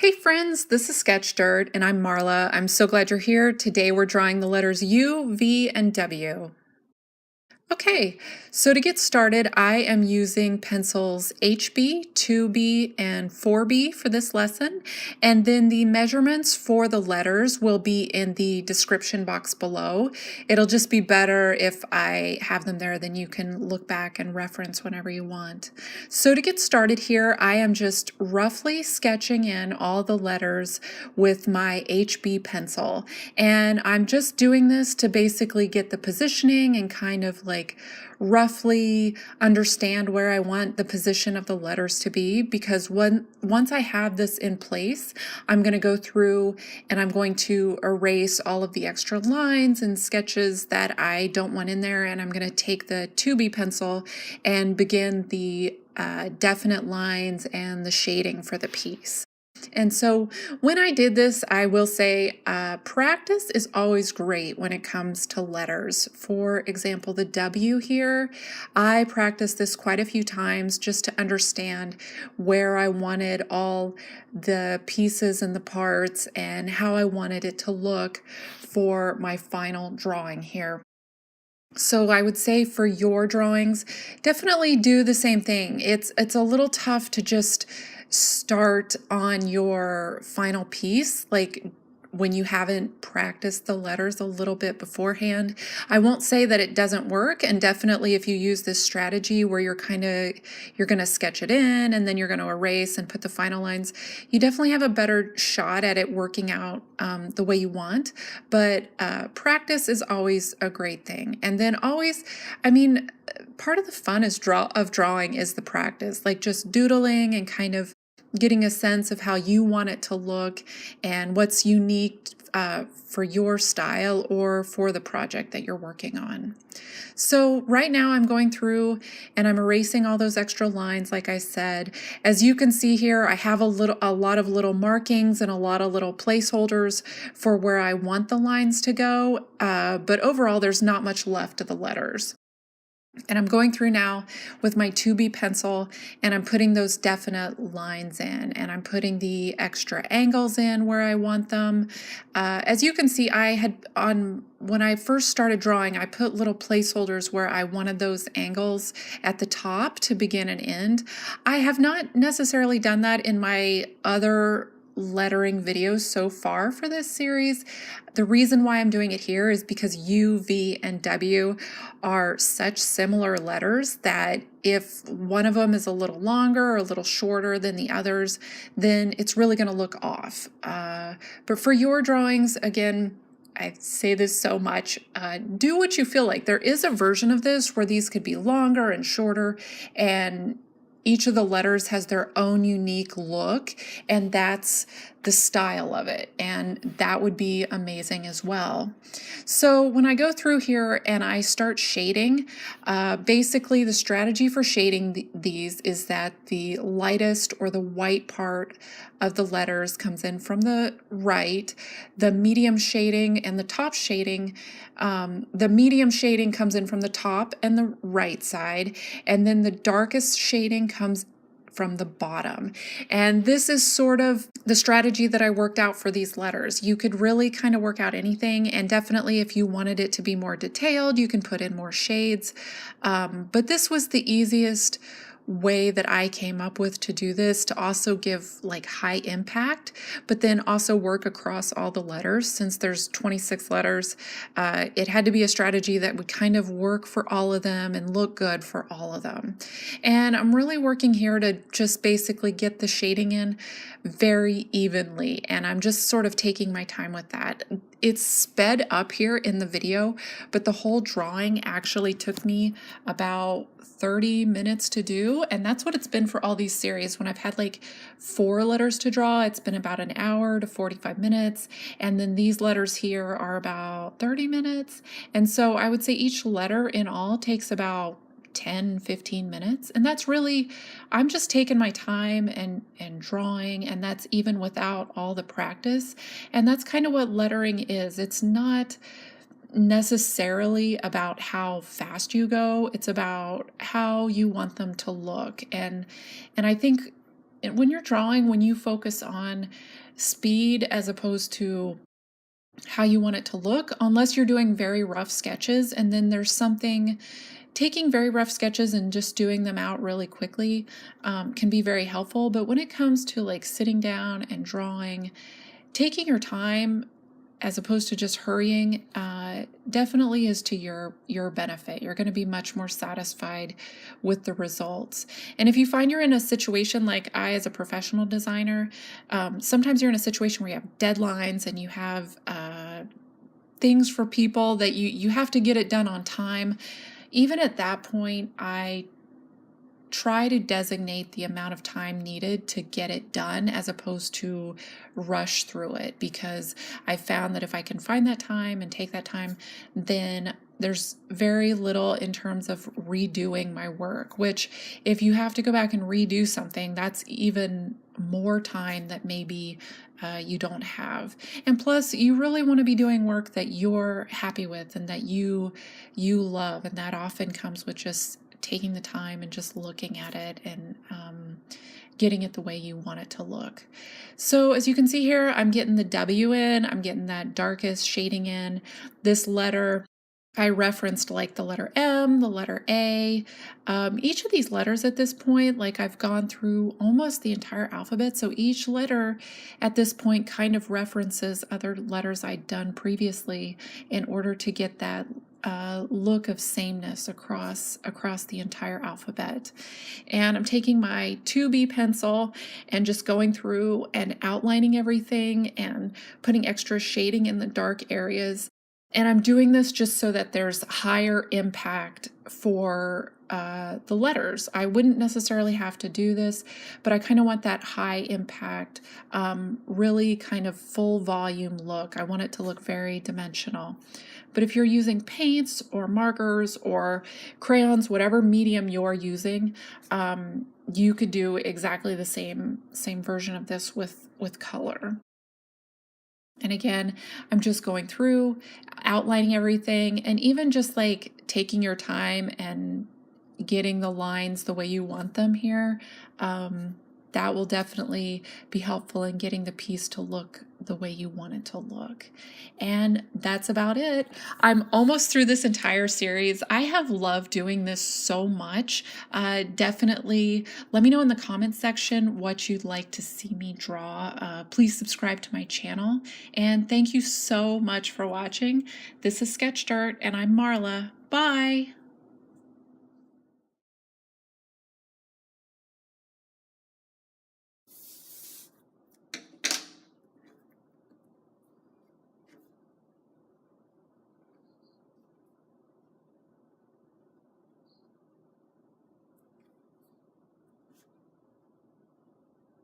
Hey friends, this is Sketch Dirt and I'm Marla. I'm so glad you're here. Today we're drawing the letters U, V, and W. Okay, so to get started, I am using pencils HB, 2B, and 4B for this lesson, and then the measurements for the letters will be in the description box below. It'll just be better if I have them there, then you can look back and reference whenever you want. So to get started here, I am just roughly sketching in all the letters with my HB pencil, and I'm just doing this to basically get the positioning and kind of roughly understand where I want the position of the letters to be, because once I have this in place, I'm going to go through and I'm going to erase all of the extra lines and sketches that I don't want in there, and I'm going to take the 2B pencil and begin the definite lines and the shading for the piece. And so when I did this, I will say practice is always great when it comes to letters. For example, the W here, I practiced this quite a few times just to understand where I wanted all the pieces and the parts and how I wanted it to look for my final drawing here. So I would say for your drawings, definitely do the same thing. It's a little tough to just start on your final piece, like when you haven't practiced the letters a little bit beforehand. I won't say that it doesn't work, and definitely if you use this strategy where you're going to sketch it in and then you're going to erase and put the final lines, you definitely have a better shot at it working out the way you want. But practice is always a great thing. And then always, part of the fun of drawing is the practice, like just doodling and kind of getting a sense of how you want it to look and what's unique for your style or for the project that you're working on. So right now I'm going through and I'm erasing all those extra lines, like I said. As you can see here, I have a lot of little markings and a lot of little placeholders for where I want the lines to go, but overall there's not much left of the letters. And I'm going through now with my 2B pencil and I'm putting those definite lines in, and I'm putting the extra angles in where I want them. As you can see, when I first started drawing, I put little placeholders where I wanted those angles at the top to begin and end. I have not necessarily done that in my other lettering videos so far for this series. The reason why I'm doing it here is because U, V, and W are such similar letters that if one of them is a little longer or a little shorter than the others, then it's really going to look off. But for your drawings, again, I say this so much, do what you feel like. There is a version of this where these could be longer and shorter, and each of the letters has their own unique look, and that's the style of it, and that would be amazing as well. So when I go through here and I start shading, basically the strategy for shading these is that the lightest or the white part of the letters comes in from the right, the medium shading and the top shading, the medium shading comes in from the top and the right side, and then the darkest shading comes from the bottom. And this is sort of the strategy that I worked out for these letters. You could really kind of work out anything, and definitely if you wanted it to be more detailed, you can put in more shades. But this was the easiest way that I came up with to do this, to also give like high impact, but then also work across all the letters. Since there's 26 letters, it had to be a strategy that would kind of work for all of them and look good for all of them. And I'm really working here to just basically get the shading in very evenly, and I'm just sort of taking my time with that. It's sped up here in the video, but the whole drawing actually took me about 30 minutes to do, and that's what it's been for all these series. When I've had like 4 letters to draw, it's been about an hour to 45 minutes, and then these letters here are about 30 minutes. And so I would say each letter in all takes about 10-15 minutes, and that's really, I'm just taking my time and drawing, and that's even without all the practice. And that's kind of what lettering is. It's not necessarily about how fast you go, it's about how you want them to look. And I think when you're drawing, when you focus on speed as opposed to how you want it to look, unless you're doing very rough sketches, and then there's something, taking very rough sketches and just doing them out really quickly can be very helpful. But when it comes to like sitting down and drawing, taking your time as opposed to just hurrying definitely is to your benefit. You're going to be much more satisfied with the results. And if you find you're in a situation like I, as a professional designer, sometimes you're in a situation where you have deadlines and you have things for people that you have to get it done on time. Even at that point, I try to designate the amount of time needed to get it done as opposed to rush through it, because I found that if I can find that time and take that time, then there's very little in terms of redoing my work, which if you have to go back and redo something, that's even more time that maybe you don't have. And plus, you really want to be doing work that you're happy with and that you love, and that often comes with just taking the time and just looking at it and getting it the way you want it to look. So as you can see here, I'm getting the W in, I'm getting that darkest shading in. This letter, I referenced like the letter M, the letter A. Each of these letters at this point, like I've gone through almost the entire alphabet, so each letter at this point kind of references other letters I'd done previously in order to get that look of sameness across the entire alphabet. And I'm taking my 2B pencil and just going through and outlining everything and putting extra shading in the dark areas. And I'm doing this just so that there's higher impact for the letters. I wouldn't necessarily have to do this, but I kind of want that high impact, really kind of full volume look. I want it to look very dimensional. But if you're using paints or markers or crayons, whatever medium you're using, you could do exactly the same version of this with color. And again, I'm just going through, outlining everything, and even just like taking your time and getting the lines the way you want them here. That will definitely be helpful in getting the piece to look the way you want it to look. And that's about it. I'm almost through this entire series. I have loved doing this so much. Definitely let me know in the comments section what you'd like to see me draw. Please subscribe to my channel. And thank you so much for watching. This is Sketched Art, and I'm Marla. Bye!